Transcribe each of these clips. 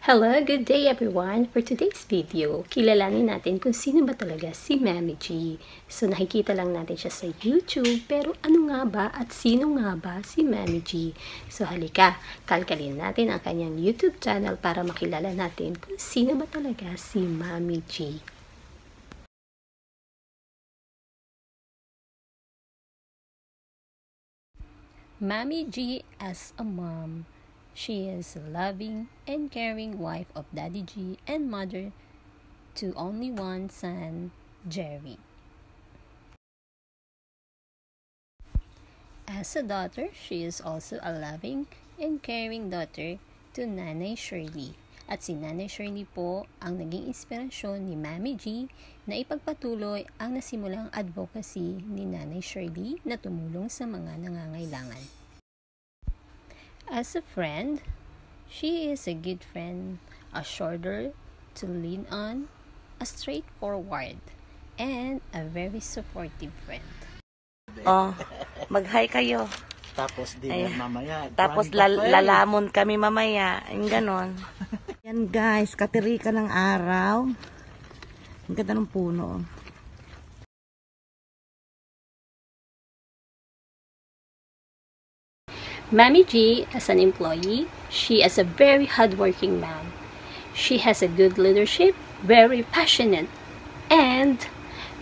Hello, good day everyone! For today's video, kilalanin natin kung sino ba talaga si Mami G. So nakikita lang natin siya sa YouTube, pero ano nga ba at sino nga ba si Mami G? So halika, kalkalin natin ang kanyang YouTube channel para makilala natin kung sino ba talaga si Mami G. Mami G as a mom. She is a loving and caring wife of Daddy G and mother to only one son, Jerry. As a daughter, she is also a loving and caring daughter to Nanay Shirley. At si Nanay Shirley po ang naging inspirasyon ni Mami G na ipagpatuloy ang nasimulang advocacy ni Nanay Shirley na tumulong sa mga nangangailangan. As a friend, she is a good friend, a shoulder to lean on, a straightforward, and a very supportive friend. Oh, mag-hi kayo. Tapos dinner mamaya. Tapos lalamon kami mamaya. Yung ganon. Yan guys, katirika ng araw. Ang ganda ng puno. Mami G, as an employee, she is a very hardworking mom. She has a good leadership, very passionate, and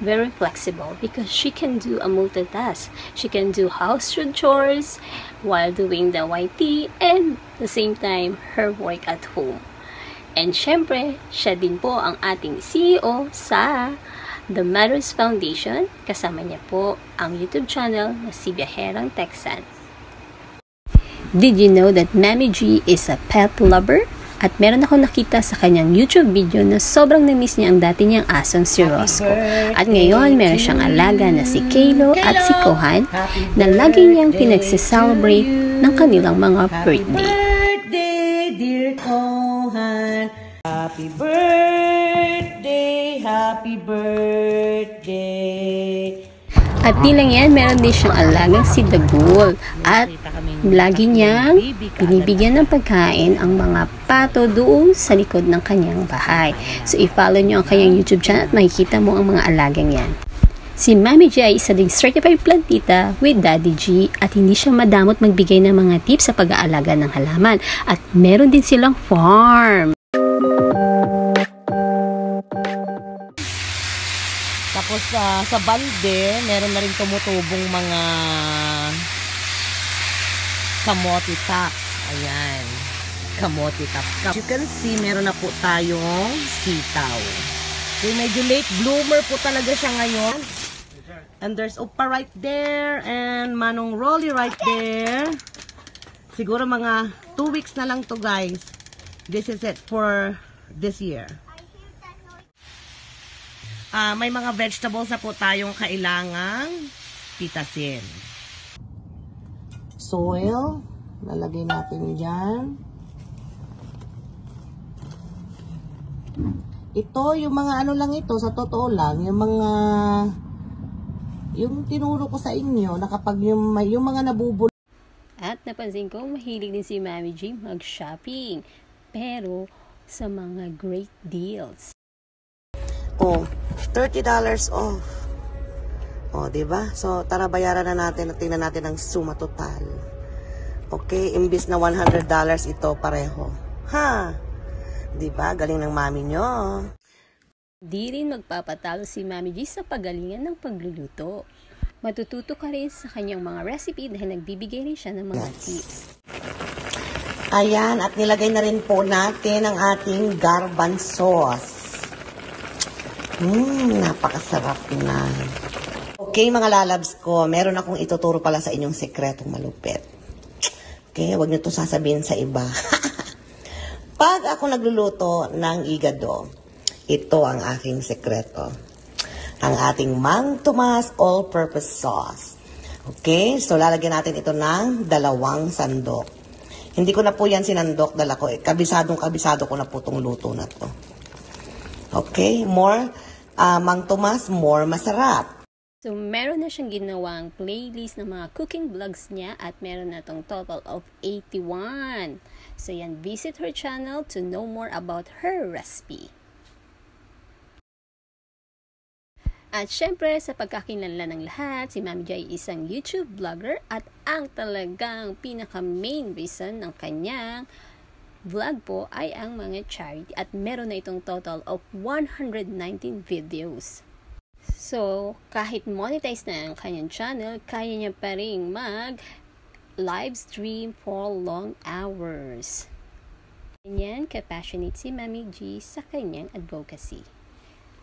very flexible because she can do a multitask. She can do household chores while doing the YT and at the same time her work at home. And syempre, siya din po ang ating CEO sa The Mothers Foundation. Kasama niya po ang YouTube channel na si Biyaherang Texan. Did you know that Mami G is a pet lover? At meron ako nakita sa kanyang YouTube video na sobrang na-miss niya ang dati niyang asong si Roscoe. At ngayon, meron siyang alaga na si Kaylo at si Kohan na lagi niyang pinagse-celebrate ng kanilang mga birthday. Happy birthday, dear Kohan. Happy birthday, happy birthday. At di lang yan, meron din siyang alagang si Dagul. At lagi niyang binibigyan ng pagkain ang mga pato doon sa likod ng kanyang bahay. So i-follow niyo ang kanyang YouTube channel at makikita mo ang mga alagang yan. Si Mami G ay isa ding certified plantita with Daddy G at hindi siya madamot magbigay ng mga tips sa pag-aalaga ng halaman. At meron din silang farm. Tapos sa balde, meron na rin tumutubong mga kamote tops. Ayan. Kamote tops. As you can see, meron na po tayong sitaw. So, medyo late bloomer po talaga siya ngayon. And there's Opa right there. And Manong Rolly right there. Siguro mga 2 weeks na lang to guys. This is it for this year. May mga vegetables na po tayong kailangang pitasin. Soil, lalagay natin dyan. Ito, yung mga ano lang ito, sa totoo lang, yung tinuro ko sa inyo, na kapag yung mga nabubulok. At napansin ko, mahilig din si Mami G mag-shopping. Pero sa mga great deals. Oh, $30 off. Oh, 'di ba? So, tara bayaran na natin at tingnan natin ang suma total. Okay, imbis na $100 ito pareho. Ha? 'Di ba? Galing ng mami nyo. Di rin magpapatalo si Mami G sa pagalingan ng pagluluto. Matututo ka rin sa kanyang mga recipe dahil nagbibigay rin siya ng mga tips. Ayan, at nilagay na rin po natin ang ating garban sauce. Napakasarap na. Okay, mga lalabs ko, meron akong ituturo pala sa inyong sekretong malupit. Okay, huwag niyo to sasabihin sa iba. Pag ako nagluluto ng igado, ito ang aking sekreto. Ang ating Mang Tomas all-purpose sauce. Okay, so lalagyan natin ito ng 2 sandok. Hindi ko na po yan sinandok, dala ko. Kabisadong-kabisado ko na po itong luto na to. Okay, more Mang Tomas, more masarap. So, meron na siyang ginawang playlist ng mga cooking vlogs niya at meron na tong total of 81. So, yan, visit her channel to know more about her recipe. At syempre, sa pagkakilanlan ng lahat, si Mami J ay isang YouTube vlogger at ang talagang pinaka-main reason ng kanyang vlog po ay ang mga charity at meron na itong total of 119 videos. So, kahit monetize na ang kanyang channel, kaya niya pa rin mag-live stream for long hours. Ganyan ka-passionate si Mami G sa kanyang advocacy.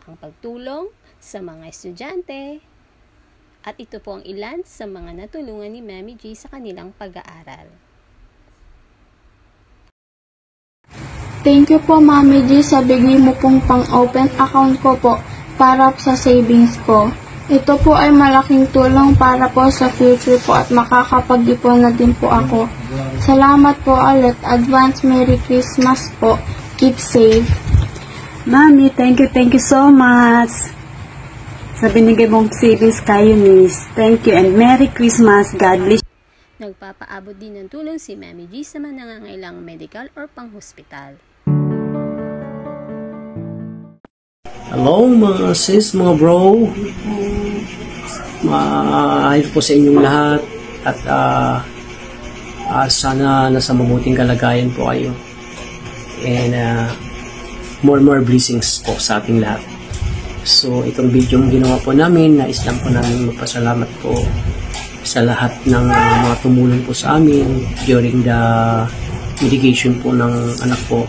Ang pagtulong sa mga estudyante. At ito po ang ilan sa mga natulungan ni Mami G sa kanilang pag-aaral. Thank you po Mami G sa bigay mo pong pang-open account ko po para sa savings ko. Ito po ay malaking tulong para po sa future po at makakapag-ipon na din po ako. Salamat po ulit. Advance Merry Christmas po. Keep safe. Mami, thank you so much sa binigay mong savings kay Eunice. Thank you and Merry Christmas. God bless. Nagpapaabot din ng tulong si Mami G sa mga nangangailangang medical or pang-hospital. Hello mga sis, mga bro. Mahal po sa inyong lahat at sana nasa mabuting kalagayan po kayo. And more blessings po sa ating lahat. So itong video yung ginawa po namin, nais lang po namin magpasalamat po sa lahat ng mga tumulong po sa amin during the medication po ng anak po.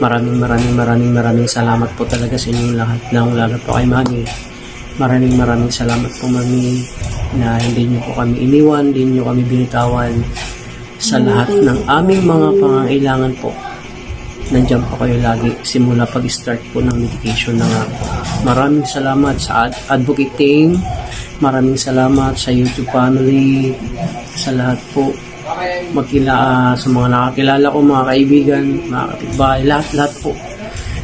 Maraming salamat po talaga sa inyong lahat, lalo po kay Mami. Maraming salamat po Mami na hindi niyo po kami iniwan, hindi niyo kami binitawan sa lahat ng aming mga pangangailangan po. Nandiyan po kayo lagi simula pag-start po ng medication na nga po. Maraming salamat sa advocate team, maraming salamat sa YouTube family, sa lahat po. Sa mga nakakilala ko, mga kaibigan, mga kapitbahay, lahat po.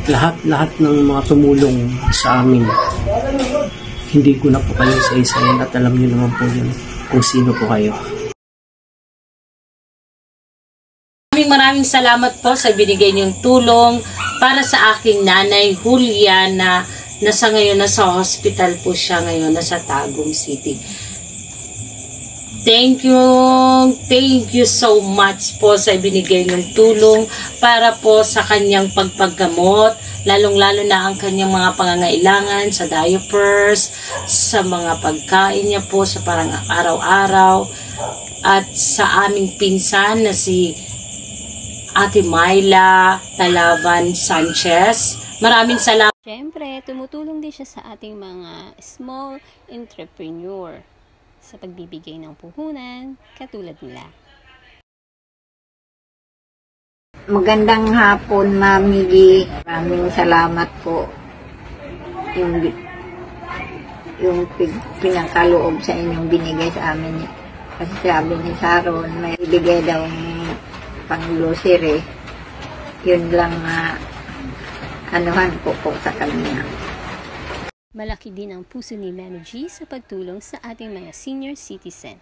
Lahat ng mga tumulong sa amin. Hindi ko na po kayo isa-isayin at alam niyo naman po yun kung sino po kayo. Maraming salamat po sa binigay niyong tulong para sa aking nanay Julia na nasa ngayon nasa hospital po siya ngayon, nasa Tagum City. Thank you so much po sa binigay niyong tulong para po sa kanyang pagpaggamot, lalong-lalo na ang kanyang mga pangangailangan sa diapers, sa mga pagkain niya po sa parang araw-araw, at sa aming pinsan na si Ate Myla Talavan Sanchez. Maraming salamat. Siyempre, tumutulong din siya sa ating mga small entrepreneur sa pagbibigay ng puhunan, katulad nila. Magandang hapon, Mami G. Maraming salamat po. Yung pinakaloob sa inyong binigay sa amin. Kasi sabi ni Sharon, may ibigay daw pang-grocery. Yun lang anuhan ko po sa kanya. Malaki din ang puso ni Mami G sa pagtulong sa ating mga senior citizen.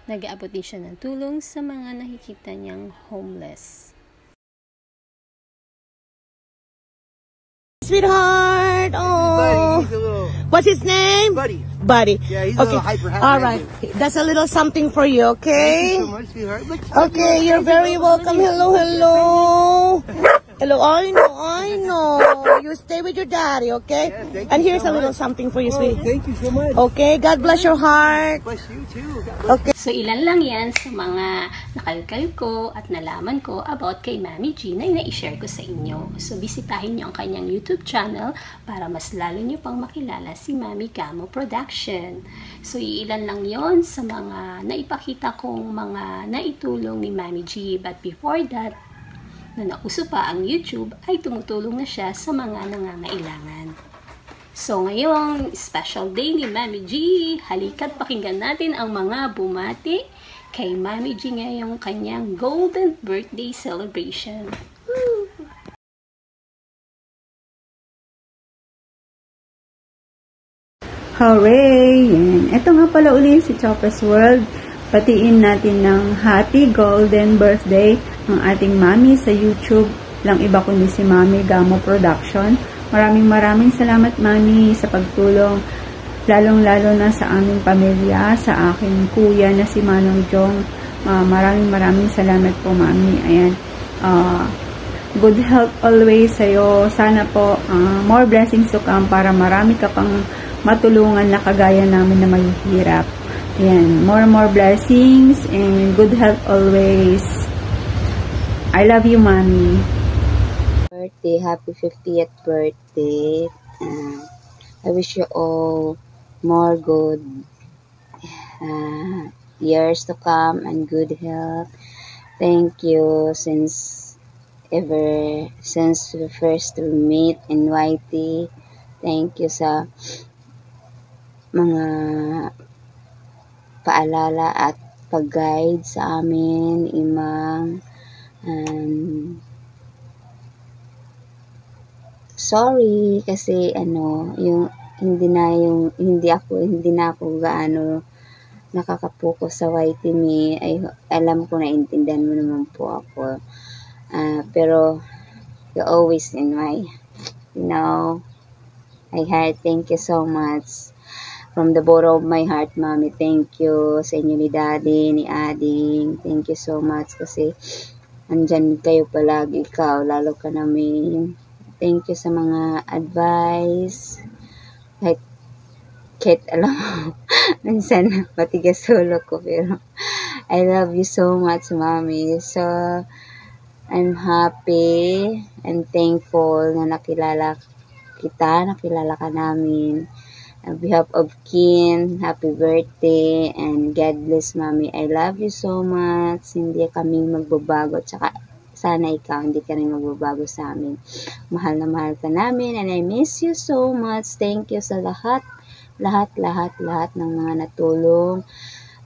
Nag-aabot din siya ng tulong sa mga nakikita niyang homeless. Sweetheart, oh, what's his name? Buddy. Yeah, he's Okay, a little hyper. all right. That's a little something for you, okay? Thank you so much, sweetheart. Look, Okay, you're very welcome. Hello. Hello, I know. You stay with your daddy, okay? Yeah, thank And you here's so a little much. something for you, Oh, sweetie. thank you so much. Okay, God bless your heart. Bless you too. Okay. So, ilan lang yan sa mga nakalkal ko at nalaman ko about kay Mami G na i-share ko sa inyo. So, bisitahin nyo ang kanyang YouTube channel para mas lalo nyo pang makilala si Mami Gamo Production. So, ilan lang yon sa mga naipakita kong mga naitulong ni Mami G. But before that, na nauso pa ang YouTube, ay tumutulong na siya sa mga nangangailangan. So, ngayong special day ni Mami G, halika't pakinggan natin ang mga bumati kay Mami G ngayong kanyang golden birthday celebration. Woo! Hooray! Yan. Ito nga pala ulit si Chopper's World. Patiin natin ng happy golden birthday ang ating mami sa YouTube. Lang iba kundi si Mami Gamo Production. Maraming salamat, Mami, sa pagtulong. Lalong-lalo na sa aming pamilya, sa aking kuya na si Manong Jong. Maraming salamat po, Mami. Ayan. Good health always sa'yo. Sana po more blessings to come para marami ka pang matulungan na kagaya namin na mahihirap. Ayan. More blessings and good health always. I love you, Mami. Birthday, happy 50th birthday. I wish you all more good years to come and good health. Thank you since we first meet in YT. Thank you sa mga paalala at pag-guide sa amin, Imang. Sorry kasi yung hindi na ako gaano nakakapokus sa YT me. Alam ko na intindihan mo naman po ako. Pero you're always in my my heart. Thank you so much. From the bottom of my heart, Mami, thank you sa inyo ni Daddy, ni Ading. Thank you so much kasi andyan kayo palagi, ikaw, lalo ka namin. Thank you sa mga advice. Kahit alam mo, minsan matigas ulo ko, pero I love you so much, Mami. So, I'm happy and thankful na nakilala ka namin. On behalf of Kin, happy birthday and God bless, Mami. I love you so much. Hindi kami magbabago. Tsaka sana ikaw hindi ka rin magbabago sa amin. Mahal na mahal ka namin and I miss you so much. Thank you sa lahat ng mga natulong,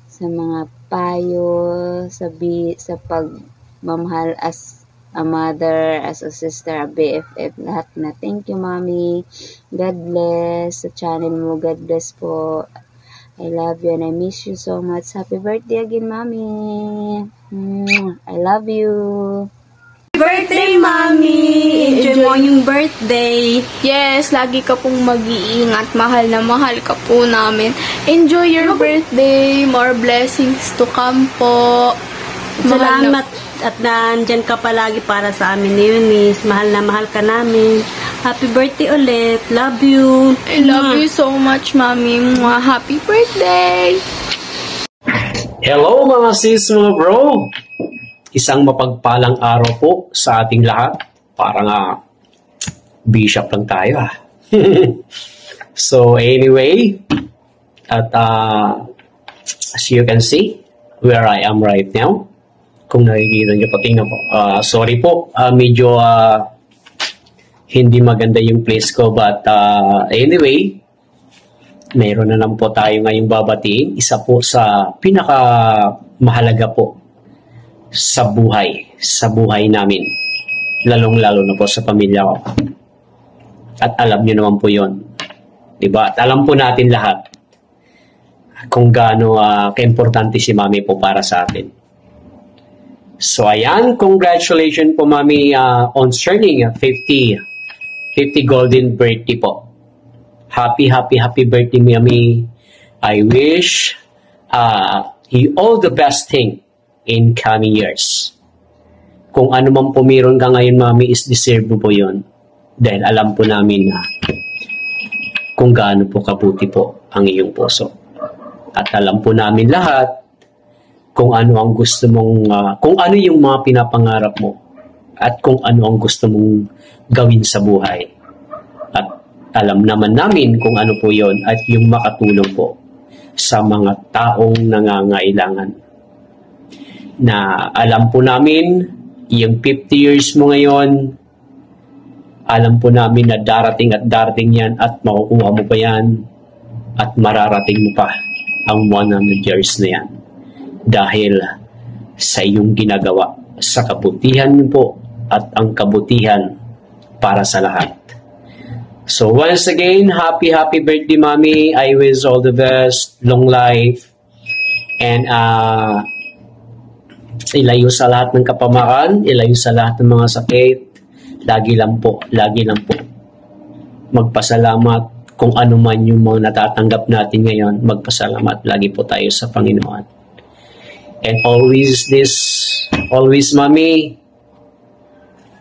sa mga payo, sa pagmamahal as a mother, as a sister, a BFF, lahat na. Thank you, Mami. God bless sa channel mo. God bless po. I love you and I miss you so much. Happy birthday again, Mami. I love you. Birthday, Mami! Enjoy mo yung birthday. Yes, lagi ka pong mag-iingat. Mahal na mahal ka po namin. Enjoy your birthday. More blessings to come po. Salamat at nandyan ka palagi para sa amin ni Eunice. Mahal na mahal ka namin. Happy birthday ulit. Love you. I love you so much, Mami. Happy birthday! Hello mga sis, mga bro! Isang mapagpalang araw po sa ating lahat. Parang bishop lang tayo So anyway, at as you can see, where I am right now, kung nakikita nyo po, tingnan po. Sorry po, medyo hindi maganda yung place ko, but anyway, mayroon na lang po tayo ngayong babatiin. Isa po sa pinakamahalaga po sa buhay namin. Lalong-lalo na po sa pamilya ko. At alam nyo naman po yun. Diba? At alam po natin lahat kung gaano kaimportante si Mami po para sa atin. So ayan, congratulations po Mami on turning 50 golden birthday po. Happy birthday, Mami. I wish you all the best thing in coming years. Kung ano man po meron ka ngayon, Mami, is deserve mo po yun. Dahil alam po namin na kung gaano po kabuti po ang iyong puso. At alam po namin lahat kung ano ang gusto mong, kung ano yung mga pinapangarap mo at kung ano ang gusto mong gawin sa buhay. At alam naman namin kung ano po yon at yung makatulong po sa mga taong nangangailangan. Na alam po namin, yung 50 years mo ngayon, alam po namin na darating at darating yan at makukuha mo pa yan at mararating mo pa ang 100 years na yan. Dahil sa iyong ginagawa, sa kabutihan mo po at ang kabutihan para sa lahat. So once again, happy birthday, Mommy. I wish all the best, long life, and ilayo sa lahat ng kapamakan, ilayo sa lahat ng mga sakit. Lagi lang po magpasalamat kung ano man yung mga natatanggap natin ngayon. Magpasalamat lagi po tayo sa Panginoon. And always, Mommy,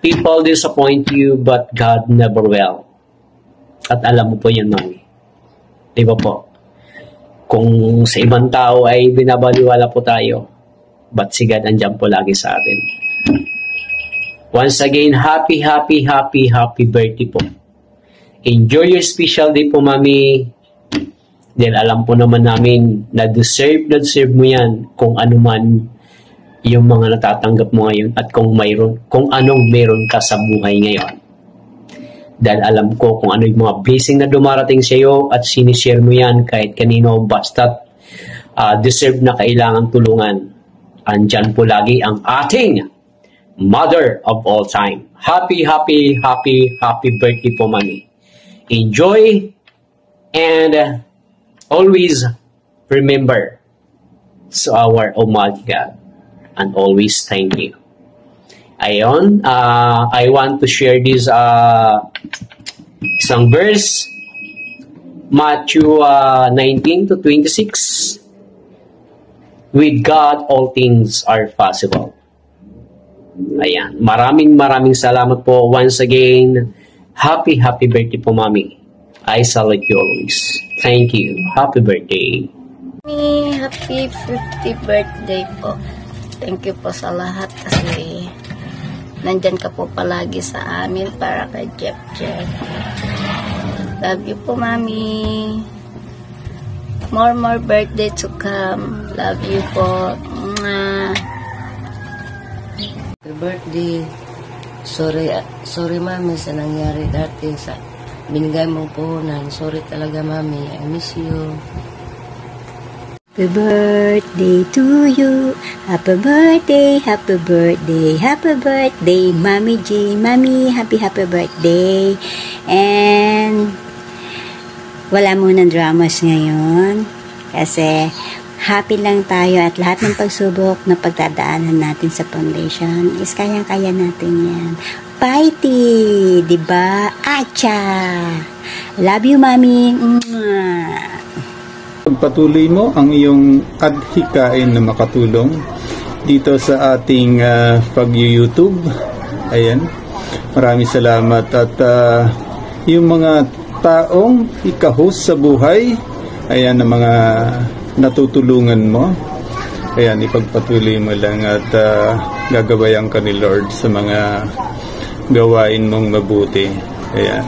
people disappoint you, but God never will. At alam mo po yan, Mommy. Di ba po? Kung sa ibang tao ay binabaliwala po tayo, but si God andyan po lagi sa atin. Once again, happy birthday po. Enjoy your special day po, Mommy. Dahil alam po naman namin na deserve mo yan kung ano man yung mga natatanggap mo ngayon at kung anong meron ka sa buhay ngayon. Dahil alam ko kung ano yung mga blessing na dumarating sa iyo at sinishare mo yan kahit kanino, basta deserve na kailangan tulungan. Andyan po lagi ang ating Mother of all time. Happy birthday po, Mommy. Enjoy and always remember to our Almighty God and always thank you. Ayon, I want to share this isang verse, Matthew 19 to 26. With God, all things are possible. Ayan, maraming salamat po once again. Happy birthday po, Mommy. I salute you always. Thank you. Happy birthday. Happy 50th birthday po. Thank you po sa lahat kasi nandyan ka po palagi sa amin para kay Jeff. Love you po, Mommy. More birthday to come. Love you po. Happy birthday. Sorry, Mami, sa nangyari dati sa binigay mong puhunan. Sorry talaga, Mami. I miss you. Happy birthday to you. Happy birthday, Mami G. Mami, happy birthday. And wala munang dramas ngayon kasi happy lang tayo at lahat ng pagsubok na pagdadaanan natin sa foundation is kayang-kaya natin yan. Fighty! Diba? Acha! Love you, Mami! Pagpatuloy mo ang iyong adhikain na makatulong dito sa ating pag-YouTube. Ayan. Maraming salamat. At yung mga taong ika-host sa buhay, ayan, na mga natutulungan mo, ayan, ipagpatuloy mo lang at gagabayan ka ni Lord sa mga gawain mong mabuti. Ayan.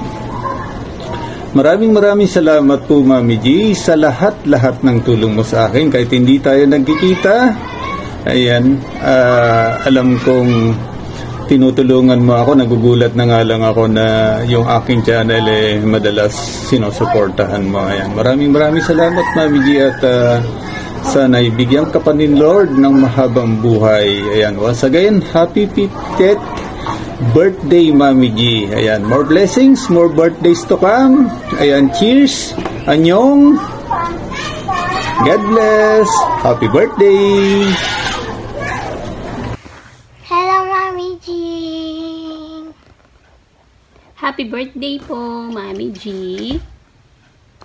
Maraming salamat po, Mami G, sa lahat ng tulong mo sa akin kahit hindi tayo nagkikita. Ayan, alam kong tinutulungan mo ako. Nagugulat na nga lang ako na yung aking channel madalas sinusuportahan mo. Ayan, maraming salamat, Mami G, at sana ibigyan ka pa ni Lord ng mahabang buhay. Ayan, once again, happy 50th birthday, Mami G. Ayan, more blessings, more birthdays to come. Ayan, cheers. Anyong. God bless. Happy birthday. Hello, Mami G. Happy birthday po, Mami G.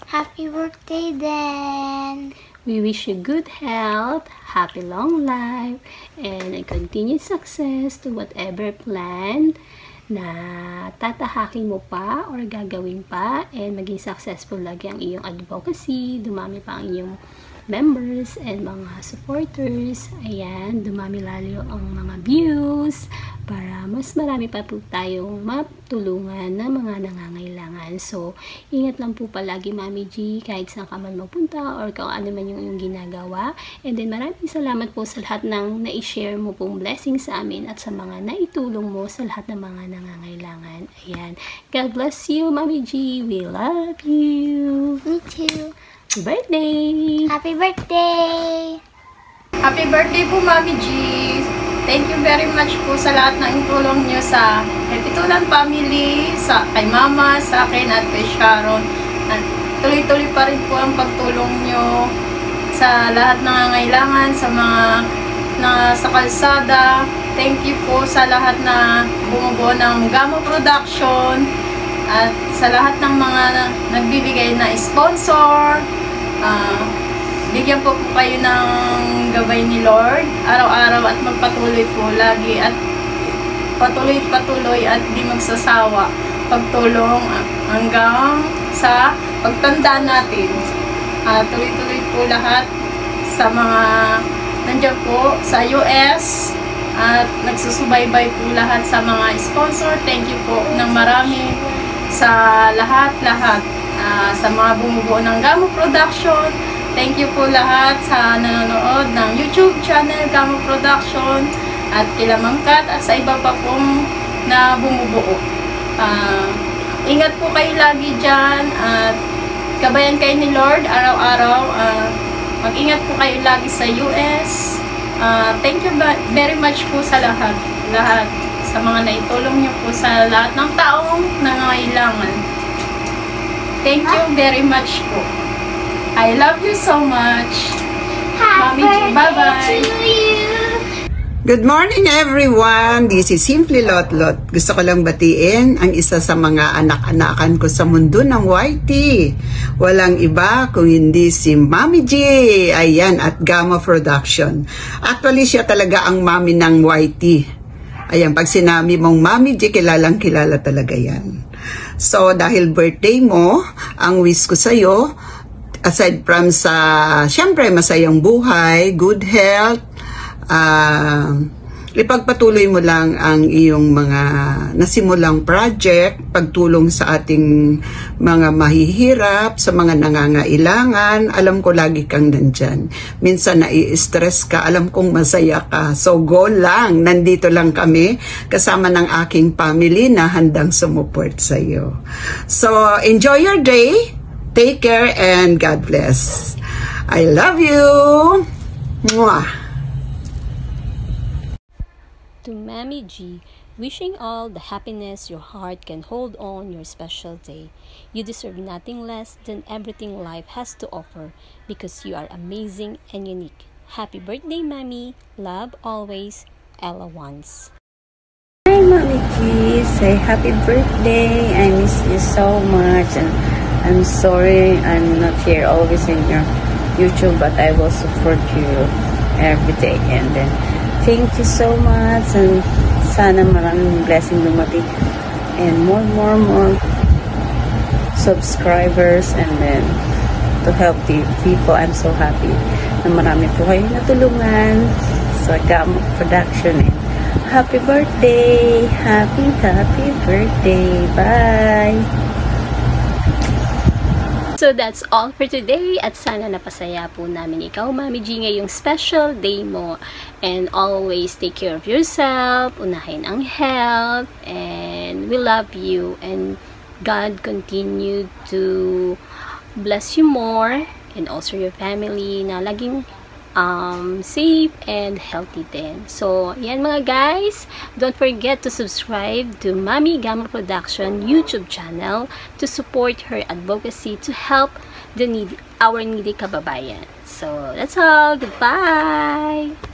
Happy birthday then. We wish you good health, happy long life, and a continued success to whatever plan na tatahakin mo pa or gagawin pa, and maging successful lagi ang iyong advocacy, dumami pa ang iyong members and mga supporters. Ayan, dumami lalo ang mga views para mas marami pa po tayong matulungan na mga nangangailangan. So, ingat lang po palagi, Mami G, kahit saan ka man magpunta or kung ano man yung iyong ginagawa. And then, maraming salamat po sa lahat ng na-share mo pong blessing sa amin at sa mga naitulong mo sa lahat ng mga nangangailangan. Ayan. God bless you, Mami G. We love you. Me too. Happy birthday! Happy birthday! Happy birthday po, Mami G! Thank you very much po sa lahat ng tulong nyo sa Pitulan family, kay Mama, sa akin at kay Sharon. At tuloy-tuloy pa rin po ang pagtulong nyo sa lahat ng nangangailangan, sa mga sa kalsada. Thank you po sa lahat na bumubuo ng Gamo Production at sa lahat ng mga nagbibigay na sponsor. Bigyan po kayo ng gabay ni Lord araw-araw at magpatuloy po lagi at patuloy at di magsasawa pagtulong hanggang sa pagtanda natin. Tuloy-tuloy po lahat sa mga nandiyan po sa US at nagsusubaybay po lahat sa mga sponsor. Thank you po ng marami sa lahat-lahat sa mga bumubuo ng Gamo Production. Thank you po lahat sa nanonood ng YouTube channel Gamo Production at kila Ma'am Kat at sa iba pa pong na bumubuo. Ingat po kayo lagi dyan at gabayan kayo ni Lord araw-araw. Mag-ingat po kayo lagi sa US. Thank you very much po sa lahat sa mga naitulong nyo po sa lahat ng taong nangangailangan. Thank you very much po. I love you so much. Mommy G, bye-bye. Good morning everyone! This is Simply Lotlot. Gusto ko lang batiin ang isa sa mga anak-anakan ko sa mundo ng YT. Walang iba kung hindi si Mami G. Ayan, at Gamo Production. Actually, siya talaga ang mami ng YT. Ayan, pag sinabi mong Mami G, kilalang kilala talaga yan. So, dahil birthday mo, ang wish ko sa'yo, aside from sa, syempre, masayang buhay, good health, ipagpatuloy mo lang ang iyong mga nasimulang project, pagtulong sa ating mga mahihirap, sa mga nangangailangan. Alam ko lagi kang nandyan. Minsan nai-stress ka, alam kong masaya ka. So go lang, nandito lang kami kasama ng aking family na handang sumuport sa iyo. So enjoy your day, take care, and God bless. I love you. Mwah. To Mami G, wishing all the happiness your heart can hold on your special day. You deserve nothing less than everything life has to offer because you are amazing and unique. Happy birthday, Mami. Love always, Ella Wans. Hi, Mami G. Say happy birthday. I miss you so much. And I'm sorry I'm not here always in your YouTube, but I will support you every day. And then thank you so much, and sana maraming blessing dumating and more subscribers, and then to help the people. I'm so happy na marami po kayong natulungan sa Gamo Production. And happy birthday! Happy birthday! Bye! So that's all for today at sana napasaya po namin ikaw, Mami G, ngayong special day mo. And always take care of yourself, unahin ang health, and we love you, and God continue to bless you more and also your family na laging safe and healthy din. So, yan mga guys, don't forget to subscribe to Mami Gamo Production YouTube channel to support her advocacy to help our needy kababayan. So, that's all. Goodbye!